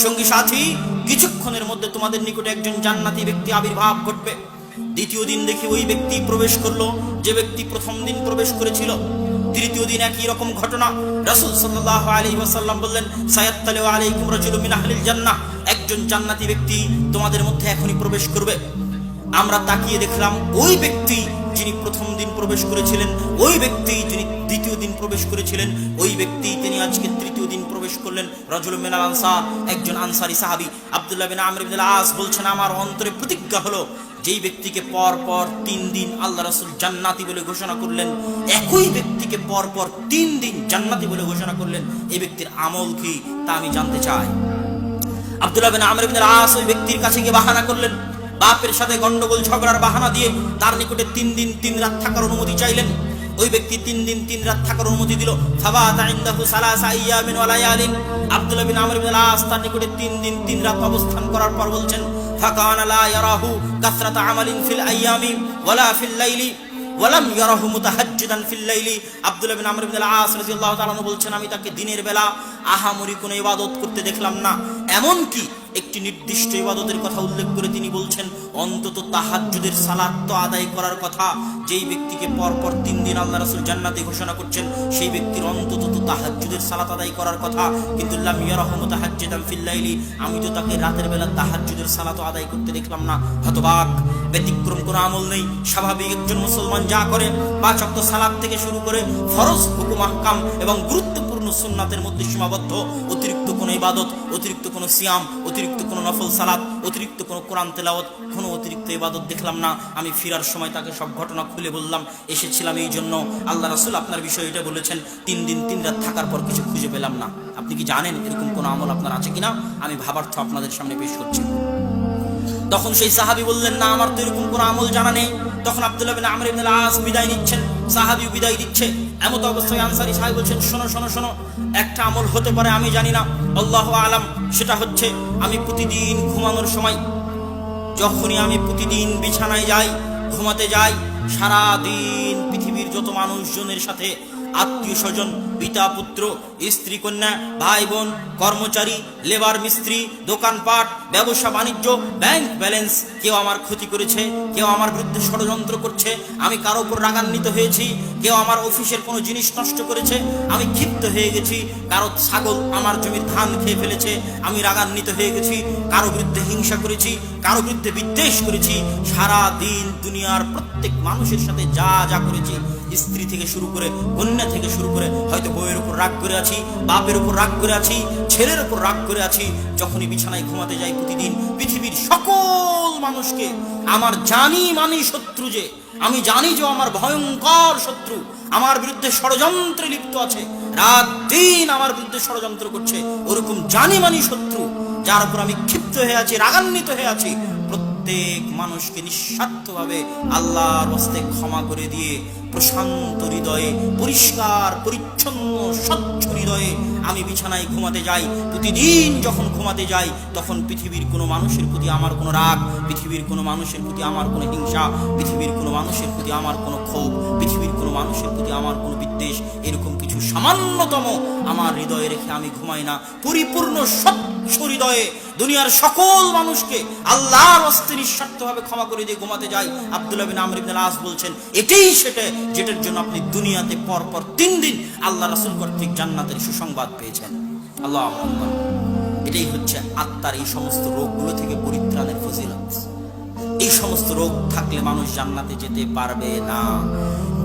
সঙ্গী সাথী, কিছুক্ষণের মধ্যে তোমাদের নিকটে একজন জান্নাতি ব্যক্তি আবির্ভাব ঘটবে। দ্বিতীয় দিন দেখি ওই ব্যক্তি প্রবেশ করলো যে ব্যক্তি প্রথম দিন প্রবেশ করেছিল। তৃতীয় দিন একই রকম ঘটনা। রাসূল সাল্লাল্লাহু আলাইহি ওয়াসাল্লাম বললেন, সায়াত্তালিউ আলাইকুম রাজুলুম মিন আহলিল জান্নাহ, একজন জান্নাতি ব্যক্তি তোমাদের মধ্যে এখনই প্রবেশ করবে। আমরা তাকিয়ে দেখলাম ওই ব্যক্তি যিনি প্রথম দিন প্রবেশ করেছিলেন, ওই ব্যক্তি যিনি দ্বিতীয় দিন প্রবেশ করেছিলেন, ওই ব্যক্তি তিনি আজকে তৃতীয় দিন প্রবেশ করলেন। রাজুলুম মিনাল আনসার, একজন আনসারী সাহাবী আব্দুল্লাহ বিন আমর ইবনে আস বলছেন, আমার অন্তরে প্রতিজ্ঞা হলো যেই ব্যক্তিকে পর পর 3 দিন আল্লাহ রাসূল জান্নাতি বলে ঘোষণা করলেন, একই ব্যক্তিকে পর পর 3 দিন জান্নাতি বলে ঘোষণা করলেন, এই ব্যক্তির আমল কি তা আমি জানতে চাই। আব্দুল্লাহ বিন আমর ইবনে আস ওই ব্যক্তির কাছে গিয়ে বাহানা করলেন, বাপের সাথে গন্ডগোল ঝগড়ার বাহানা দিয়ে তার নিকটে 3 দিন 3 রাত থাকার অনুমতি চাইলেন। ওই ব্যক্তি 3 দিন 3 রাত থাকার অনুমতি দিল। ফাবাতা ইনদাহু সালাসা আইয়ামিন ওয়া লায়ালিন, আব্দুল্লাহ বিন আমর ইবনে আস তার নিকটে 3 দিন 3 রাত অবস্থান করার পর বলছেন, ফাকানা লা ইয়ারাহু কাসরাতা আমালিন ফিল আইয়ামি ওয়ালা ফিল লাইলি ওয়ালাম ইয়ারাহু মুতাহাজ্জিদান ফিল লাইলি। আব্দুল্লাহ বিন আমর ইবনে আস রাদিয়াল্লাহু তাআলা বলছেন, আমি তাকে দিনের বেলা আহামরি কোনো ইবাদত করতে দেখলাম না। এমন কি একটি নির্দিষ্ট ইবাদতের কথা উল্লেখ করে তিনি বলছেন, অন্তত তাহাজ্জুদের সালাত তো আদায় করার কথা। যেই ব্যক্তিকে পরপর 3 দিন আল্লাহ রাসূল জান্নাতি ঘোষণা করছেন, সেই ব্যক্তির অন্তত তো তাহাজ্জুদের সালাত আদায় করার কথা। কিন্তু লাম ইয়ারাহু মুতাহাজ্জিদান ফিল লাইলি, আমি তো তাকে রাতের বেলা তাহাজ্জুদের সালাত আদায় করতে দেখলাম না। হতবাক, ব্যতিক্রম কোনো আমল নেই। স্বাভাবিক একজন মুসলমান যা করে 5 ওয়াক্ত সালাত থেকে শুরু করে ফরজ হুকুম আহকাম এবং গুরুত্বপূর্ণ সুন্নাতের মধ্যে সীমাবদ্ধ। অতিরিক্ত কোনো ইবাদত, অতিরিক্ত কোনো সিয়াম, অতিরিক্ত কোনো নফল সালাত, অতিরিক্ত কোনো কোরআন তেলাওয়াত, কোনো অতিরিক্ত ইবাদত দেখলাম না। আমি ফিরার সময় তাকে সব ঘটনা খুলে বললাম, এসেছিলাম এই জন্য, আল্লাহ রাসূল আপনার বিষয়ে এটা বলেছেন, 3 দিন 3 রাত থাকার পর কিছু খুঁজে পেলাম না। আপনি কি জানেন এরকম কোনো আমল আপনার আছে কিনা? আমি ভাবার্থ আপনাদের সামনে পেশ করছি। তখন সেই সাহাবী বললেন, না, আমার তো এরকম কোনো আমল জানা নেই। তখন আব্দুল্লাহ বিন আমর ইবনে আস বিদায় নিচ্ছেন, সাহাবী বিদায় দিচ্ছে। এমত অবস্থায় আনসারী সাহাবী বলছেন, শোনো শোনো শোনো, একটা আমল হতে পারে, আমি জানি না, আল্লাহু আলাম। সেটা হচ্ছে, আমি প্রতিদিন ঘুমানোর সময়, যখনই আমি প্রতিদিন বিছানায় যাই, ঘুমাতে যাই, সারা দিন পৃথিবীর যত মানুষজনের সাথে, আত্মীয় স্বজন, পিতা পুত্র, স্ত্রী কন্যা, ভাই বোন, কর্মচারী, লেবার মিস্ত্রি, দোকানপাট, ব্যবসা বাণিজ্য, ব্যাংক ব্যালেন্স, কেউ আমার ক্ষতি করেছে, কেউ আমার বিরুদ্ধে ষড়যন্ত্র করছে, আমি কারো উপর রাগান্বিত হয়েছি, কেউ আমার অফিসের কোনো জিনিস নষ্ট করেছে, আমি ক্ষিপ্ত হয়ে গেছি, কারো ছাগল আমার জমির ধান খেয়ে ফেলেছে, আমি রাগান্বিত হয়ে গেছি, কারো বিরুদ্ধে হিংসা করেছি, কারো বিরুদ্ধে বিদ্বেষ করেছি, সারা দিন দুনিয়ার প্রত্যেক মানুষের সাথে যা যা করেছি, স্ত্রী থেকে শুরু করে, কন্যা থেকে শুরু করে, হয়তো বউয়ের উপর রাগ করে আছি, বাপের উপর রাগ করে আছি, ছেলের উপর রাগ করে আছি। যখনই বিছানায় ঘুমাতে যাই, প্রতিদিন পৃথিবীর সকল মানুষকে আমার জানি মানি শত্রু, যে আমি জানি যে আমার ভয়ঙ্কর শত্রু, আমার বিরুদ্ধে ষড়যন্ত্রে লিপ্ত আছে, রাত দিন আমার বিরুদ্ধে ষড়যন্ত্র করছে, ওরকম জানি মানি শত্রু যার উপর আমি ক্ষিপ্ত হয়ে আছি, রাগান্বিত হয়ে আছি, প্রত্যেক মানুষকে নিঃস্বার্থভাবে আল্লাহর হস্তে ক্ষমা করে দিয়ে প্রশান্ত হৃদয়ে, পরিষ্কার পরিচ্ছন্ন স্বচ্ছ হৃদয়ে আমি বিছানায় ঘুমাতে যাই। প্রতিদিন যখন ঘুমাতে যাই, তখন পৃথিবীর কোনো মানুষের প্রতি আমার কোনো রাগ, পৃথিবীর কোনো মানুষের প্রতি আমার কোনো হিংসা, পৃথিবীর কোনো মানুষের প্রতি আমার কোনো ক্ষোভ, পৃথিবীর কোনো মানুষের প্রতি আমার কোনো বিদ্বেষ, এরকম কিছু সামান্যতম আমার হৃদয়ে রেখে আমি ঘুমাই না। পরিপূর্ণ স্বচ্ছ হৃদয়ে দুনিয়ার সকল মানুষকে আল্লাহর হস্তে নিঃস্বার্থভাবে ক্ষমা করে দিয়ে ঘুমাতে যাই। আব্দুল্লাহ বিন আমর ইবনে আস বলছেন, এটাই সেটা যেটার জন্য আপনি দুনিয়াতে পরপর 3 দিন আল্লাহ রাসূল কর্তৃক জান্নাতের সুসংবাদ পেয়েছেন। আল্লাহু আকবার। এটাই হচ্ছে আত্মার এই সমস্ত রোগগুলো থেকে পরিত্রাণের ফজিলত। এই সমস্ত রোগ থাকলে মানুষ জান্নাতে যেতে পারবে না।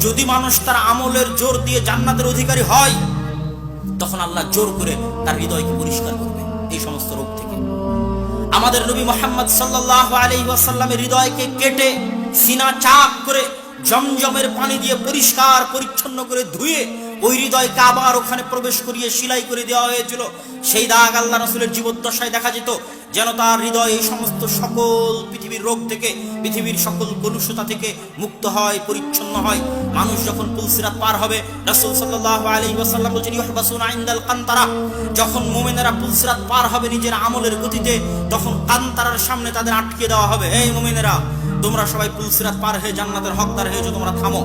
যদি মানুষ তার আমলের জোর দিয়ে জান্নাতের অধিকারী হয়, তখন আল্লাহ জোর করে তার হৃদয়কে পরিষ্কার করবে এই সমস্ত রোগ থেকে। আমাদের নবী মুহাম্মদ সাল্লাল্লাহু আলাইহি ওয়াসাল্লামের হৃদয়কে কেটে সিনা চাক করে জমজমের পানি দিয়ে পরিষ্কার পরিচ্ছন্ন করে ধুয়ে ওই হৃদয়কে আবার ওখানে প্রবেশ করিয়ে সেলাই করে দেওয়া হয়েছিল। সেই দাগ আল্লাহ রাসূলের জীবদ্দশায় দেখা যেত, যেন তার হৃদয় এই সমস্ত সকল পৃথিবীর রোগ থেকে, পৃথিবীর সকল কলুষতা থেকে মুক্ত হয়, পরিচ্ছন্ন হয়। মানুষ যখন পুলসিরাত পার হবে, রাসূল সাল্লাল্লাহু আলাইহি ওয়াসাল্লাম বলেছেন, ইউহবাসুনা ইনদাল কান্তারা, যখন মুমিনেরা পুলসিরাত পার হবে নিজের আমলের গতিতে, তখন কান্তারার সামনে তাদের আটকে দেওয়া হবে, এই মুমিনেরা, তোমরা সবাই পুলসিরাত পার হয়ে জান্নাতের হকদার হয়েছো, তোমরা থামো।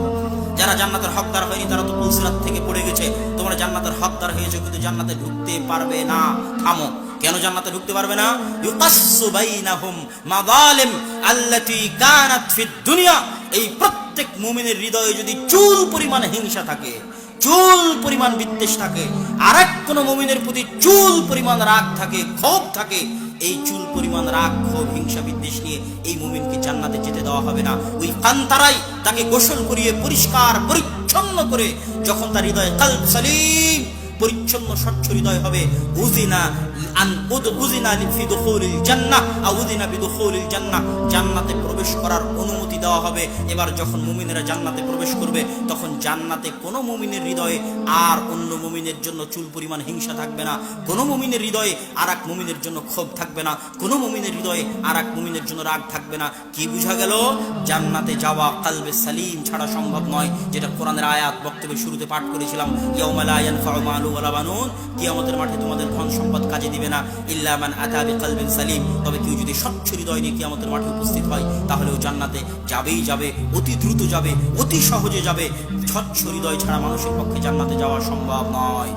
যারা জান্নাতের হকদার হয়নি তারা তো পুলসিরাত থেকে পড়ে গেছে, তোমরা জান্নাতের হকদার হয়েছো কিন্তু জান্নাতে ঢুকতে পারবে না, থামো। কেন জান্নাতে ঢুকতে পারবে না? ইউকাসসু বাইনাহুম মাযালিম আল্লাতী কানাত ফিদ দুনিয়া। এই প্রত্যেক মুমিনের হৃদয়ে যদি চুল পরিমাণ হিংসা থাকে, চুল পরিমাণ বিদ্বেষ থাকে, আর এক কোন মুমিনের প্রতি চুল পরিমাণ রাগ থাকে, ক্ষোভ থাকে, এই চুল পরিমাণ রাগ, ক্ষোভ, হিংসা, বিদ্বেষ নিয়ে এই মুমিনকে জান্নাতে যেতে দেওয়া হবে না। ওই কান্তারাই তাকে গোসল করিয়ে পরিষ্কার পরিচ্ছন্ন করে যখন তার হৃদয়ে কলব সালিম, পরিচ্ছন্ন স্বচ্ছ হৃদয় হবে, উযিনা ফি দুখুলিল জান্নাহ আও উযিনা বিদুখুলিল জান্নাহ, জান্নাতে প্রবেশ করার অনুমতি দেওয়া হবে। এবার যখন মুমিনেরা জান্নাতে প্রবেশ করবে তখন জান্নাতে কোনো মুমিনের হৃদয়ে আর অন্য মুমিনের জন্য চুল পরিমাণ হিংসা থাকবে না, কোনো মুমিনের হৃদয়ে আর এক মুমিনের জন্য ক্ষোভ থাকবে না, কোনো মুমিনের হৃদয়ে আর এক মুমিনের জন্য রাগ থাকবে না। কি বুঝা গেল? জান্নাতে যাওয়া কলবে সালিম ছাড়া সম্ভব নয়, যেটা কোরআনের আয়াত বক্তব্যের শুরুতে পাঠ করেছিলাম, ইয়াউমা লা ইয়ানফাউ মালু ওয়ালা বানুন, কিয়ামতের মাঠে তোমাদের ধন সম্পদ কাজে দিবে না, ইল্লা মান আতা বিকলবিন সালিম, তবে কেউ যদি স্বচ্ছ হৃদয় নিয়ে কিয়ামতের মাঠে উপস্থিত হয় তাহলেও জান্নাতে যাবেই যাবে, অতি দ্রুত যাবে, অতি সহজে যাবে। স্বচ্ছ হৃদয় ছাড়া মানুষের পক্ষে জান্নাতে যাওয়া সম্ভব নয়।